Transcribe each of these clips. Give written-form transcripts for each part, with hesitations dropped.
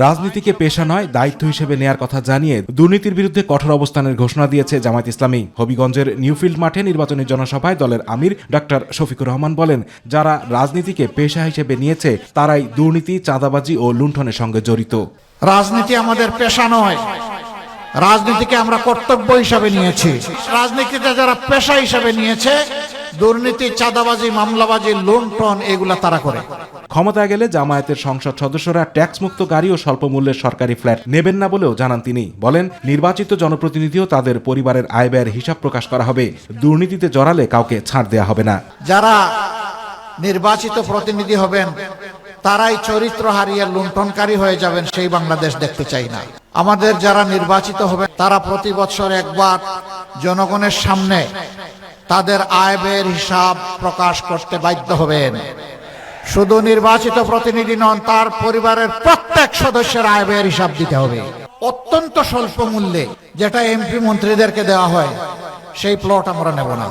রাজনীতিকে পেশা নয় দায়িত্ব হিসেবে নেয়ার কথা জানিয়ে দুর্নীতির বিরুদ্ধে কঠোর অবস্থানের ঘোষণা দিয়েছে জামায়াত ইসলামী। হবিগঞ্জের নিউফিল্ড মাঠে নির্বাচনী জনসভায় দলের আমির ডাক্তার শফিকুর রহমান বলেন, যারা রাজনীতিকে পেশা হিসেবে নিয়েছে তারাই দুর্নীতি, চাঁদাবাজি ও লুণ্ঠনের সঙ্গে জড়িত। রাজনীতি আমাদের পেশা নয়, রাজনীতিকে আমরা কর্তব্য হিসাবে নিয়েছি। রাজনীতিতে যারা পেশা হিসাবে নিয়েছে, দুর্নীতি, চাঁদাবাজি, মামলাবাজি, লুণ্ঠন এগুলা তারা করে। ক্ষমতায় গেলে জামায়াতের সংসদ সদস্যরা ট্যাক্স মুক্ত গাড়ি ও স্বল্প মূল্যের সরকারি ফ্ল্যাট নেবেন না বলেও জানান তিনি। বলেন, নির্বাচিত জনপ্রতিনিধিও তাদের পরিবারের আয় ব্যয়ের হিসাব প্রকাশ করা হবে। দুর্নীতিতে জড়ালে কাউকে ছাড় দেয়া হবে না। যারা নির্বাচিত প্রতিনিধি হবেন তারাই চরিত্র হারিয়ে লুণ্ঠনকারী হয়ে যাবেন, সেই বাংলাদেশ দেখতে চাই না। আমাদের যারা নির্বাচিত হবেন তারা প্রতি বছর একবার জনগণের সামনে তাদের আয় ব্যয়ের হিসাব প্রকাশ করতে বাধ্য হবেন। শুধু নির্বাচিত প্রতিনিধি নন, তার পরিবারের প্রত্যেক সদস্যের আয় ব্যয়ের হিসাব দিতে হবে। অত্যন্ত স্বল্প মূল্যে যেটা এমপি মন্ত্রীদেরকে দেওয়া হয়, সেই প্লট আমরা নেব না।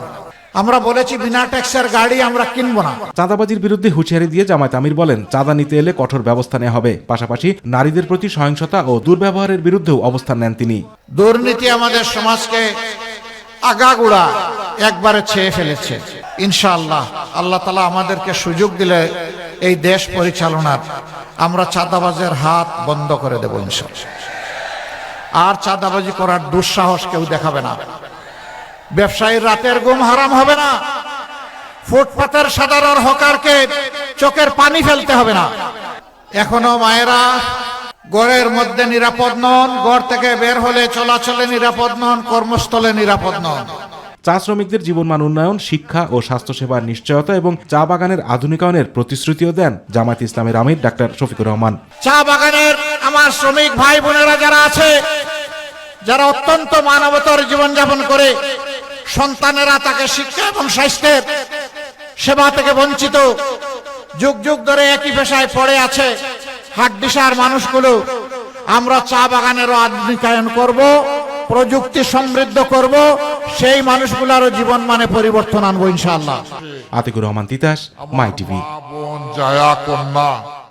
আমরা বলেছি বিনা ট্যাক্সের গাড়ি আমরা কিনবো না। চাঁদাবাজির বিরুদ্ধে হুঁশিয়ারি দিয়ে জামায়াত আমির বলেন, চাঁদা নিতে এলে কঠোর ব্যবস্থা নেওয়া হবে। পাশাপাশি নারীদের প্রতি সহিংসতা ও দুর্ব্যবহারের বিরুদ্ধেও অবস্থান নেন তিনি। দুর্নীতি আমাদের সমাজকে আগাগোড়া একবারে ছেয়ে ফেলেছে। ইনশাআল্লাহ আল্লাহ তাআলা আমাদেরকে সুযোগ দিলে এই দেশ পরিচালনার আমরা চাঁদাবাজের হাত বন্ধ করে দেব ইনশাআল্লাহ। আর চাঁদাবাজি করার দুঃসাহস কেউ দেখাবে না। ব্যবসায়ীর রাতের ঘুম হারাম হবে না। ফুটপাতের সাধারণ হকারকে চোখের পানি ফেলতে হবে না। এখনো মায়েরা ঘরের মধ্যে নিরাপদ নন, ঘর থেকে বের হলে চলাচলে নিরাপদ নন, কর্মস্থলে নিরাপদ নন। চা শ্রমিকদের জীবনমান উন্নয়ন, শিক্ষা ও স্বাস্থ্যসেবার নিশ্চয়তা এবং চা বাগানের আধুনিকায়নের প্রতিশ্রুতিও দেন জামায়াত ইসলামের আমির ডাক্তার শফিকুর রহমান। চা বাগানের আমার শ্রমিক ভাই বোনেরা যারা আছে, যারা অত্যন্ত মানবতার জীবনযাপন করে, সন্তানেরা তাকে শিক্ষা এবং স্বাস্থ্যের সেবা থেকে বঞ্চিত, যুগ যুগ ধরে একই পেশায় পড়ে আছে হাড্ডিসার মানুষগুলো, আমরা চা বাগানেরও আধুনিকায়ন করব, প্রযুক্তি সমৃদ্ধ করব, সেই মানুষগুলোরও জীবন মানে পরিবর্তন আনবো ইনশাআল্লাহ। আতিকুর রহমান তিতাস, মাই টিভি। জায়া কন্যা